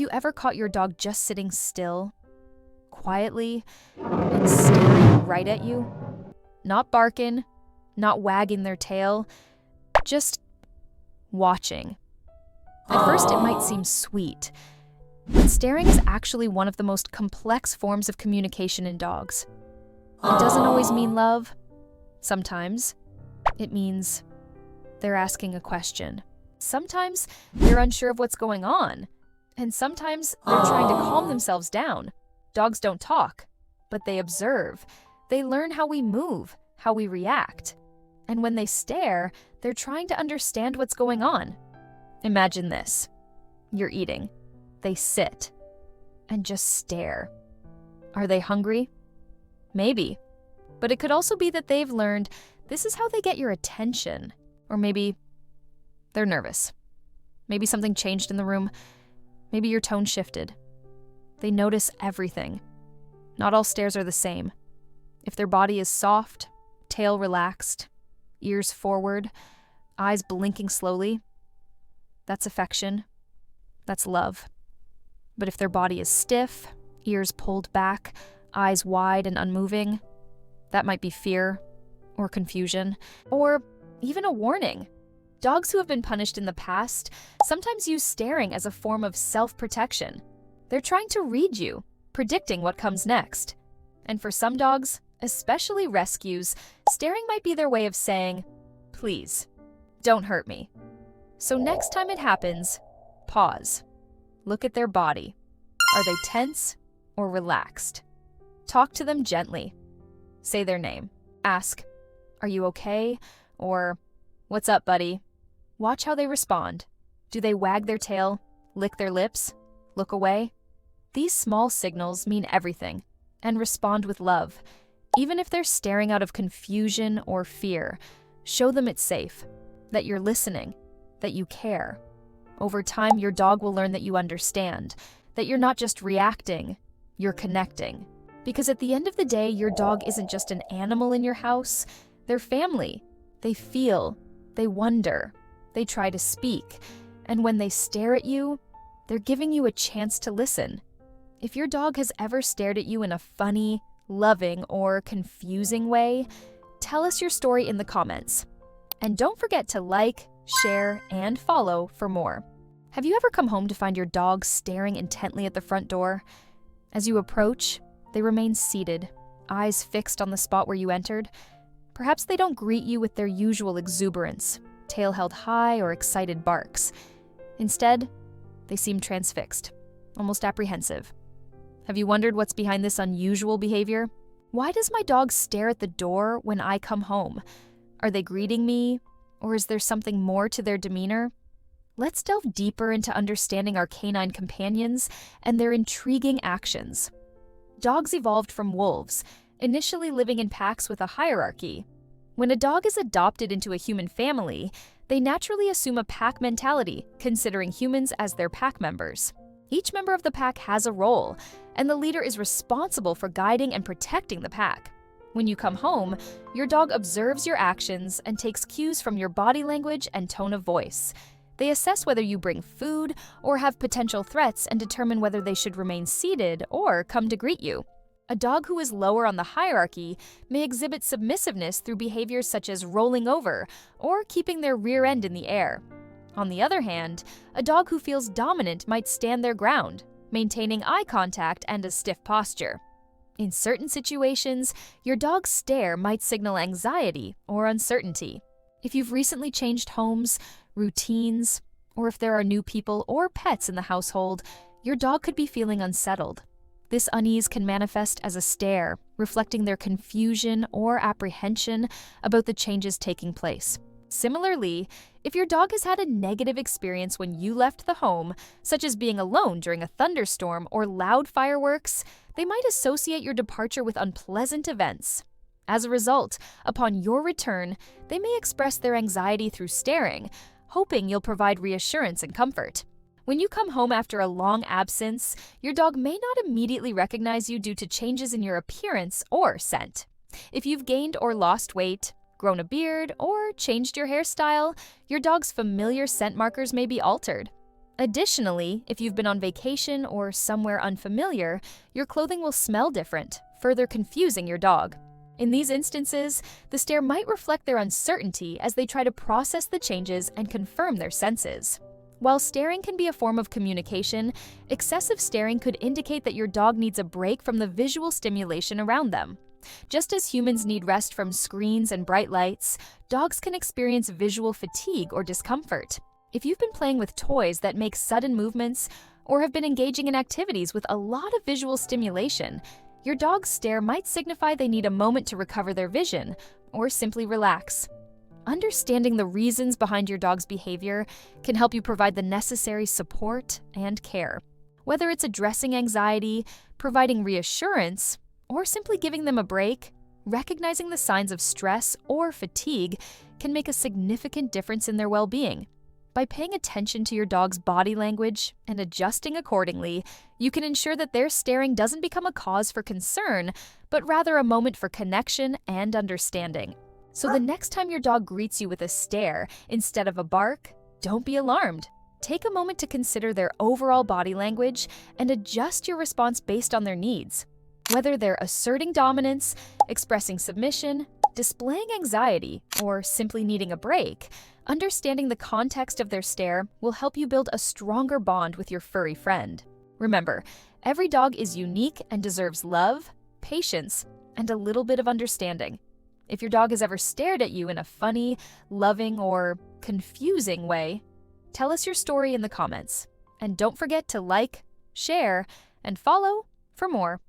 you ever caught your dog just sitting still, quietly, and staring right at you? Not barking, not wagging their tail, just watching. At first, it might seem sweet, but staring is actually one of the most complex forms of communication in dogs. It doesn't always mean love. Sometimes it means they're asking a question. Sometimes they're unsure of what's going on. And sometimes they're trying to calm themselves down. Dogs don't talk, but they observe. They learn how we move, how we react. And when they stare, they're trying to understand what's going on. Imagine this. You're eating. They sit and just stare. Are they hungry? Maybe. But it could also be that they've learned this is how they get your attention. Or maybe they're nervous. Maybe something changed in the room. Maybe your tone shifted. They notice everything. Not all stares are the same. If their body is soft, tail relaxed, ears forward, eyes blinking slowly, that's affection. That's love. But if their body is stiff, ears pulled back, eyes wide and unmoving, that might be fear or confusion or even a warning. Dogs who have been punished in the past sometimes use staring as a form of self-protection. They're trying to read you, predicting what comes next. And for some dogs, especially rescues, staring might be their way of saying, "Please, don't hurt me." So next time it happens, pause. Look at their body. Are they tense or relaxed? Talk to them gently. Say their name. Ask, "Are you okay?" Or, "What's up, buddy?" Watch how they respond. Do they wag their tail, lick their lips, look away? These small signals mean everything, and respond with love. Even if they're staring out of confusion or fear, show them it's safe, that you're listening, that you care. Over time, your dog will learn that you understand, that you're not just reacting, you're connecting. Because at the end of the day, your dog isn't just an animal in your house, they're family. They feel, they wonder, they try to speak, and when they stare at you, they're giving you a chance to listen. If your dog has ever stared at you in a funny, loving, or confusing way, tell us your story in the comments. And don't forget to like, share, and follow for more. Have you ever come home to find your dog staring intently at the front door? As you approach, they remain seated, eyes fixed on the spot where you entered. Perhaps they don't greet you with their usual exuberance, tail held high or excited barks. Instead, they seem transfixed, almost apprehensive. Have you wondered what's behind this unusual behavior? Why does my dog stare at the door when I come home? Are they greeting me, or is there something more to their demeanor? Let's delve deeper into understanding our canine companions and their intriguing actions. Dogs evolved from wolves, initially living in packs with a hierarchy. When a dog is adopted into a human family, they naturally assume a pack mentality, considering humans as their pack members. Each member of the pack has a role, and the leader is responsible for guiding and protecting the pack. When you come home, your dog observes your actions and takes cues from your body language and tone of voice. They assess whether you bring food or have potential threats and determine whether they should remain seated or come to greet you. A dog who is lower on the hierarchy may exhibit submissiveness through behaviors such as rolling over or keeping their rear end in the air. On the other hand, a dog who feels dominant might stand their ground, maintaining eye contact and a stiff posture. In certain situations, your dog's stare might signal anxiety or uncertainty. If you've recently changed homes, routines, or if there are new people or pets in the household, your dog could be feeling unsettled. This unease can manifest as a stare, reflecting their confusion or apprehension about the changes taking place. Similarly, if your dog has had a negative experience when you left the home, such as being alone during a thunderstorm or loud fireworks, they might associate your departure with unpleasant events. As a result, upon your return, they may express their anxiety through staring, hoping you'll provide reassurance and comfort. When you come home after a long absence, your dog may not immediately recognize you due to changes in your appearance or scent. If you've gained or lost weight, grown a beard, or changed your hairstyle, your dog's familiar scent markers may be altered. Additionally, if you've been on vacation or somewhere unfamiliar, your clothing will smell different, further confusing your dog. In these instances, the stare might reflect their uncertainty as they try to process the changes and confirm their senses. While staring can be a form of communication, excessive staring could indicate that your dog needs a break from the visual stimulation around them. Just as humans need rest from screens and bright lights, dogs can experience visual fatigue or discomfort. If you've been playing with toys that make sudden movements or have been engaging in activities with a lot of visual stimulation, your dog's stare might signify they need a moment to recover their vision or simply relax. Understanding the reasons behind your dog's behavior can help you provide the necessary support and care. Whether it's addressing anxiety, providing reassurance, or simply giving them a break, recognizing the signs of stress or fatigue can make a significant difference in their well-being. By paying attention to your dog's body language and adjusting accordingly, you can ensure that their staring doesn't become a cause for concern, but rather a moment for connection and understanding. So the next time your dog greets you with a stare instead of a bark, don't be alarmed. Take a moment to consider their overall body language and adjust your response based on their needs. Whether they're asserting dominance, expressing submission, displaying anxiety, or simply needing a break, understanding the context of their stare will help you build a stronger bond with your furry friend. Remember, every dog is unique and deserves love, patience, and a little bit of understanding. If your dog has ever stared at you in a funny, loving, or confusing way, tell us your story in the comments. And don't forget to like, share, and follow for more.